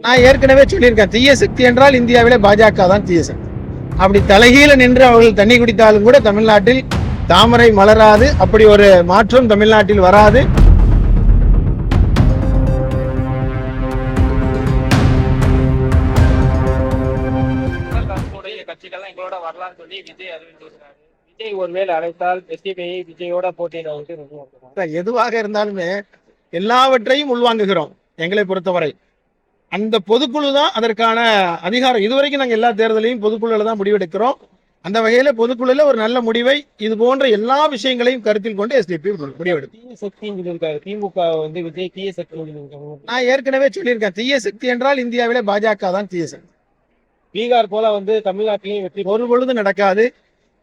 நான் ஏற்கனவே சொல்லியிருக்கேன், தீய சக்தி என்றால் இந்தியாவிலே பாஜக தான் தீய சக்தி. அப்படி தலைகீழ நின்று அவர்கள் தண்ணி குடித்தாலும் கூட தமிழ்நாட்டில் தாமரை மலராது. அப்படி ஒரு மாற்றம் தமிழ்நாட்டில் வராது. கட்சிகள்லாம் எங்களோட வரலாம்னு சொல்லி விஜய் அறிவிச்சிருக்காரு. விஜய் ஒருவேளை அழைத்தால் எஸ்டிபிஐ விஜயோட போட்டியிட எதுவாக இருந்தாலுமே எல்லாவற்றையும் உள்வாங்குகிறோம். எங்களை பொறுத்தவரை அந்த பொதுக்குழு தான் அதற்கான அதிகாரம். இதுவரைக்கும் நாங்கள் எல்லா தேர்தலையும் பொதுக்குழுல தான் முடிவெடுக்கிறோம். அந்த வகையில பொதுக்குழுல ஒரு நல்ல முடிவை இது போன்ற எல்லா விஷயங்களையும் கருத்தில் கொண்டு எஸ்டிபி முடிவெடுக்கும். திமுக வந்து விஜய் தீய சக்தி. நான் ஏற்கனவே சொல்லியிருக்கேன், தீய சக்தி என்றால் இந்தியாவிலே பாஜக தான் தீய சக்தி. பீகார் போல வந்து தமிழ்நாட்டிலையும் வெற்றி ஒரு பொழுது நடக்காது.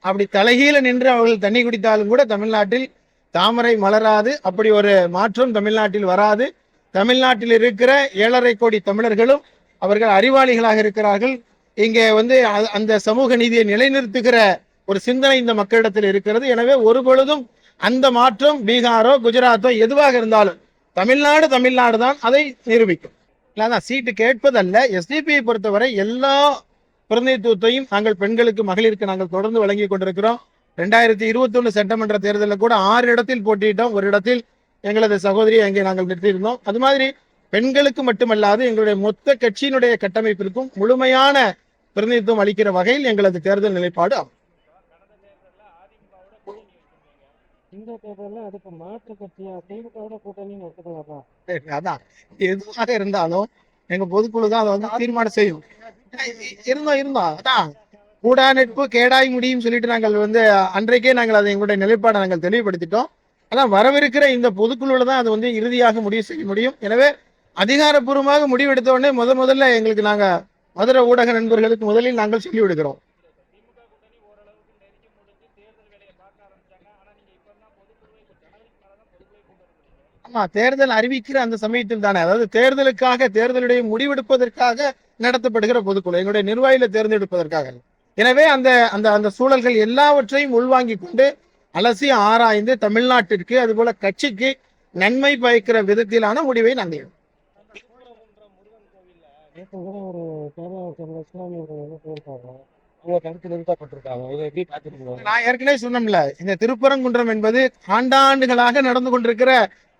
அப்படி தலைகீழ நின்று அவர்கள் தண்ணி குடித்தாலும் கூட தமிழ்நாட்டில் தாமரை மலராது. அப்படி ஒரு மாற்றம் தமிழ்நாட்டில் வராது. தமிழ்நாட்டில் இருக்கிற 7.5 கோடி தமிழர்களும் அவர்கள் அறிவாளிகளாக இருக்கிறார்கள். இங்கே வந்து அந்த சமூக நீதியை நிலைநிறுத்துகிற ஒரு சிந்தனை இந்த மக்களிடத்தில் இருக்கிறது. எனவே ஒரு பொழுதும் அந்த மாற்றம் பீகாரோ குஜராத்தோ எதுவாக இருந்தாலும் தமிழ்நாடு தான் அதை நிரூபிக்கும். இல்லாதான் சீட்டு கேட்பதல்ல. எஸ்டிபியை பொறுத்தவரை எல்லா பிரதிநிதித்துவத்தையும் நாங்கள் பெண்களுக்கு மகளிருக்கு நாங்கள் தொடர்ந்து வழங்கி கொண்டிருக்கிறோம். 2021 சட்டமன்ற தேர்தலில் கூட 6 இடத்தில் போட்டியிட்டோம். ஒரு இடத்தில் எங்களது சகோதரியை அங்கே நாங்கள் நிறுத்தியிருந்தோம். அது மாதிரி பெண்களுக்கு மட்டுமல்லாது எங்களுடைய மொத்த கட்சியினுடைய கட்டமைப்பிற்கும் முழுமையான பிரதிநிதித்துவம் அளிக்கிற வகையில் எங்களது தேர்தல் நிலைப்பாடு ஆகும். அதான் எதுவாக இருந்தாலும் எங்க பொதுக்குழு தான் அதை வந்து தீர்மானம் செய்யும். இருந்தோம் அதான் கூடா நட்பு கேடாய் முடியும் சொல்லிட்டு நாங்கள் வந்து அன்றைக்கே நாங்கள் அதை எங்களுடைய நிலைப்பாடை நாங்கள் தெளிவுபடுத்திட்டோம். அதான் வரவிருக்கிற இந்த பொதுக்குழுல தான் அது வந்து இறுதியாக முடிவு செய்ய முடியும். எனவே அதிகாரப்பூர்வமாக முடிவெடுத்த உடனே முதல்ல எங்களுக்கு நாங்க மதுரை ஊடக நண்பர்களுக்கு முதலில் நாங்கள் சொல்லி விடுகிறோம். ஆமா, தேர்தல் அறிவிக்கிற அந்த சமயத்தில் தானே, அதாவது தேர்தலுடைய முடிவெடுப்பதற்காக நடத்தப்படுகிற பொதுக்குழு, எங்களுடைய நிர்வாகிகளை தேர்ந்தெடுப்பதற்காக. எனவே அந்த அந்த அந்த சூழல்கள் எல்லாவற்றையும் உள்வாங்கி கொண்டு அலசி ஆராய்ந்து தமிழ்நாட்டிற்கு அதுபோல கட்சிக்கு நன்மை பயக்கிற விதத்திலான முடிவை நாங்கள் நான் ஏற்கனவே சொன்னோம்ல, இந்த திருப்பரங்குன்றம் என்பது ஆண்டாண்டுகளாக நடந்து கொண்டிருக்கிற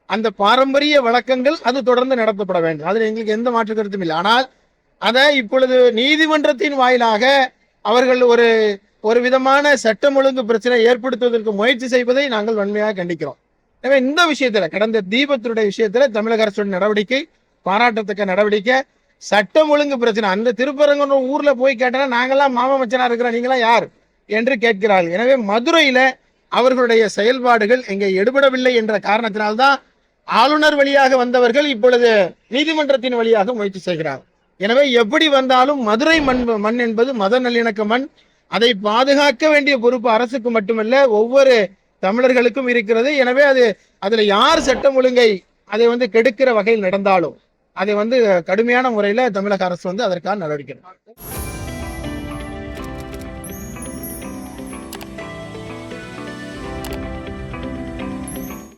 அந்த பாரம்பரிய வழக்கங்கள் அது தொடர்ந்து நடத்தப்பட வேண்டும். அதில் எங்களுக்கு எந்த மாற்று கருத்தும் இல்லை. ஆனால் அதை இப்பொழுது நீதிமன்றத்தின் வாயிலாக அவர்கள் ஒரு விதமான சட்டம் ஒழுங்கு பிரச்சனை ஏற்படுத்துவதற்கு முயற்சி செய்வதை நாங்கள் வன்மையாக கண்டிக்கிறோம். எனவே இந்த விஷயத்துல கடந்த தீபத்தினுடைய விஷயத்துல தமிழக அரசுடைய நடவடிக்கை பாராட்டத்தக்க நடவடிக்கை. சட்டம் ஒழுங்கு பிரச்சனை அந்த திருப்பரங்குன்றம் ஊர்ல போய் கேட்டா நாங்கெல்லாம் மாமச்சனா இருக்கிறோம், நீங்களாம் யார் என்று கேட்கிறார்கள். எனவே மதுரையில அவர்களுடைய செயல்பாடுகள் எங்கே எடுபடவில்லை என்ற காரணத்தினால்தான் ஆளுநர் வழியாக வந்தவர்கள் இப்பொழுது நீதிமன்றத்தின் வழியாக முயற்சி செய்கிறார். எனவே எப்படி வந்தாலும் மதுரை மண் என்பது மத நல்லிணக்க மண். அதை பாதுகாக்க வேண்டிய பொறுப்பு அரசுக்கு மட்டுமல்ல ஒவ்வொரு தமிழர்களுக்கும் இருக்கிறது. எனவே அதுல யார் சட்டம் ஒழுங்கை அதை வந்து கெடுக்கிற வகையில் நடந்தாலும் அதை வந்து கடுமையான முறையில தமிழக அரசு வந்து அதற்கான நடவடிக்கை